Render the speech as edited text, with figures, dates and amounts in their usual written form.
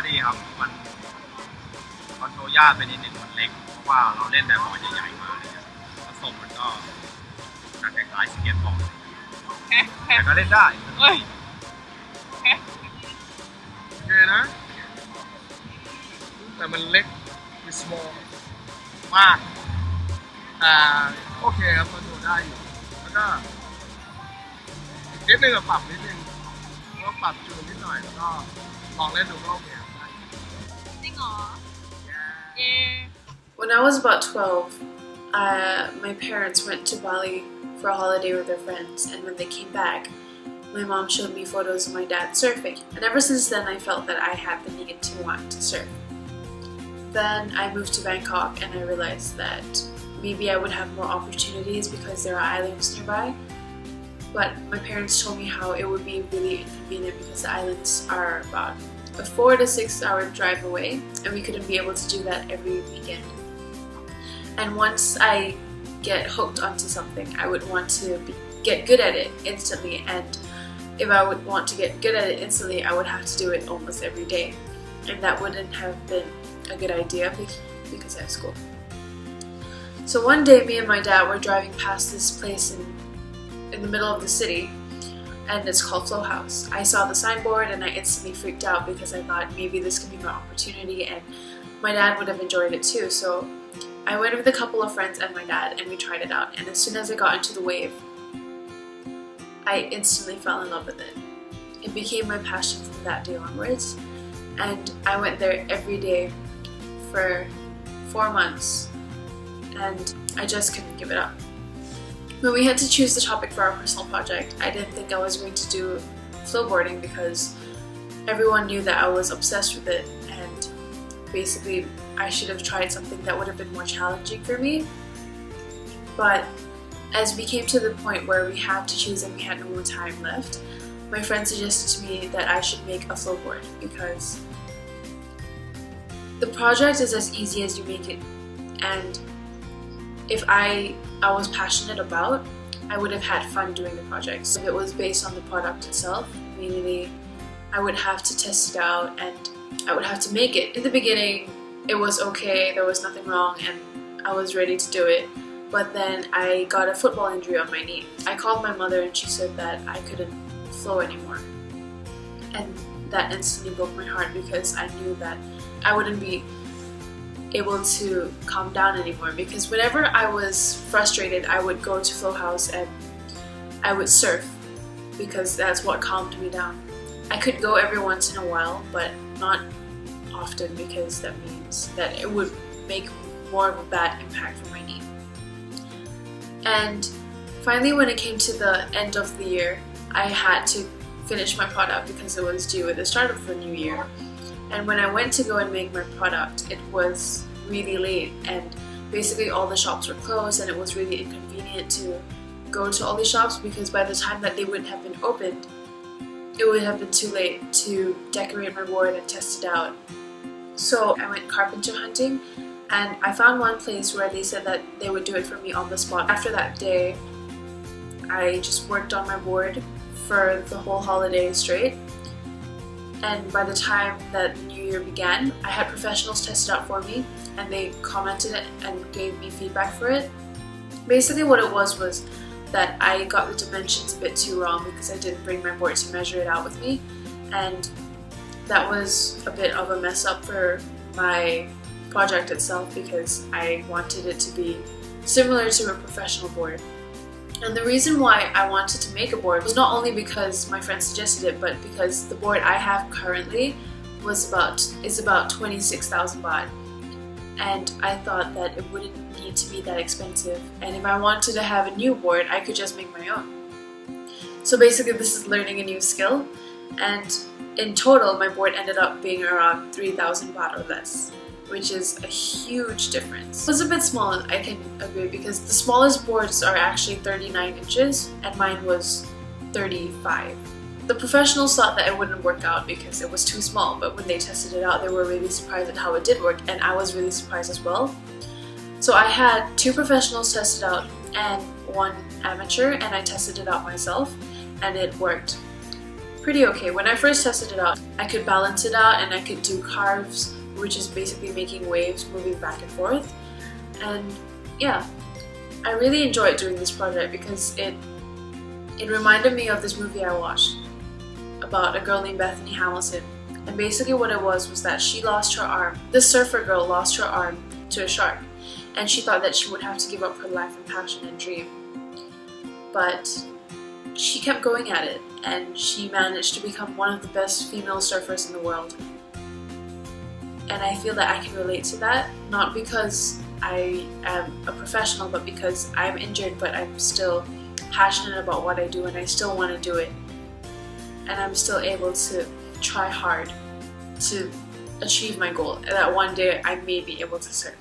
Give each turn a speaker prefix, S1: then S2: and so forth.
S1: ดีครับมันคอนโทรลยากไปนิดนึงมันเล็กเพราะว่าเราเล่นแต่บอร์ดใหญ่ๆมาอะไรเงี้ยผสมมันก็จะคล้ายๆสเก็ตบอร์ดแต่ก็เล่นได้โอเคนะแต่มันเล็กคือ small มากแต่โอเคครับมันดูได้อยู่แล้วก็นิดนึงปรับนิดนึงก็ปรับจูนนิดหน่อยแล้วก็ลองเล่นดูก็โอเคครับจริงเหรอ
S2: When I was about 12, my parents went to Bali for a holiday with their friends, and when they came back, my mom showed me photos of my dad surfing, and ever since then I felt that I had the need to want to surf. Then I moved to Bangkok and I realized that maybe I would have more opportunities because there are islands nearby, but my parents told me how it would be really inconvenient because the islands are about a 4 to 6 hour drive away and we couldn't be able to do that every weekend. And once I get hooked onto something, I would want to get good at it instantly, and if I would want to get good at it instantly, I would have to do it almost every day, and that wouldn't have been a good idea because I have school. So one day me and my dad were driving past this place in the middle of the city, and it's called Flow House. I saw the signboard and I instantly freaked out because I thought maybe this could be my opportunity and my dad would have enjoyed it too. So I went with a couple of friends and my dad and we tried it out, and as soon as I got into the wave, I instantly fell in love with it. It became my passion from that day onwards, and I went there every day for 4 months and I just couldn't give it up. When we had to choose the topic for our personal project, I didn't think I was going to do flowboarding because everyone knew that I was obsessed with it, and basically I should have tried something that would have been more challenging for me. But as we came to the point where we had to choose and we had no more time left, my friend suggested to me that I should make a flowboard because the project is as easy as you make it, and if I was passionate about, I would have had fun doing the project. So if it was based on the product itself, mainly I would have to test it out and I would have to make it. In the beginning, it was okay, there was nothing wrong and I was ready to do it. But then I got a football injury on my knee. I called my mother and she said that I couldn't flow anymore. And that instantly broke my heart because I knew that I wouldn't be able to calm down anymore, because whenever I was frustrated I would go to Flow House and I would surf because that's what calmed me down. I could go every once in a while but not often because that means that it would make more of a bad impact for my knee. And finally when it came to the end of the year, I had to finish my product because it was due at the start of the new year. And when I went to go and make my product, it was really late and basically all the shops were closed, and it was really inconvenient to go to all these shops because by the time that they would have been opened, it would have been too late to decorate my board and test it out. So I went carpenter hunting and I found one place where they said that they would do it for me on the spot. After that day, I just worked on my board for the whole holiday straight. And by the time that the new year began, I had professionals test it out for me and they commented it and gave me feedback for it. Basically what it was that I got the dimensions a bit too wrong because I didn't bring my board to measure it out with me, and that was a bit of a mess up for my project itself because I wanted it to be similar to a professional board. And the reason why I wanted to make a board was not only because my friend suggested it, but because the board I have currently is about 26,000 baht, and I thought that it wouldn't need to be that expensive, and if I wanted to have a new board I could just make my own. So basically this is learning a new skill, and in total my board ended up being around 3,000 baht or less, which is a huge difference. It was a bit small, I can agree, because the smallest boards are actually 39 inches and mine was 35. The professionals thought that it wouldn't work out because it was too small, but when they tested it out they were really surprised at how it did work, and I was really surprised as well. So I had 2 professionals test it out and 1 amateur, and I tested it out myself and it worked pretty okay. When I first tested it out, I could balance it out and I could do carves, which is basically making waves moving back and forth. And yeah, I really enjoyed doing this project because it reminded me of this movie I watched about a girl named Bethany Hamilton. And basically what it was that she lost her arm. This surfer girl lost her arm to a shark, and she thought that she would have to give up her life and passion and dream. But she kept going at it, and she managed to become one of the best female surfers in the world. And I feel that I can relate to that, not because I am a professional, but because I'm injured, but I'm still passionate about what I do and I still want to do it. And I'm still able to try hard to achieve my goal, and that one day I may be able to surf.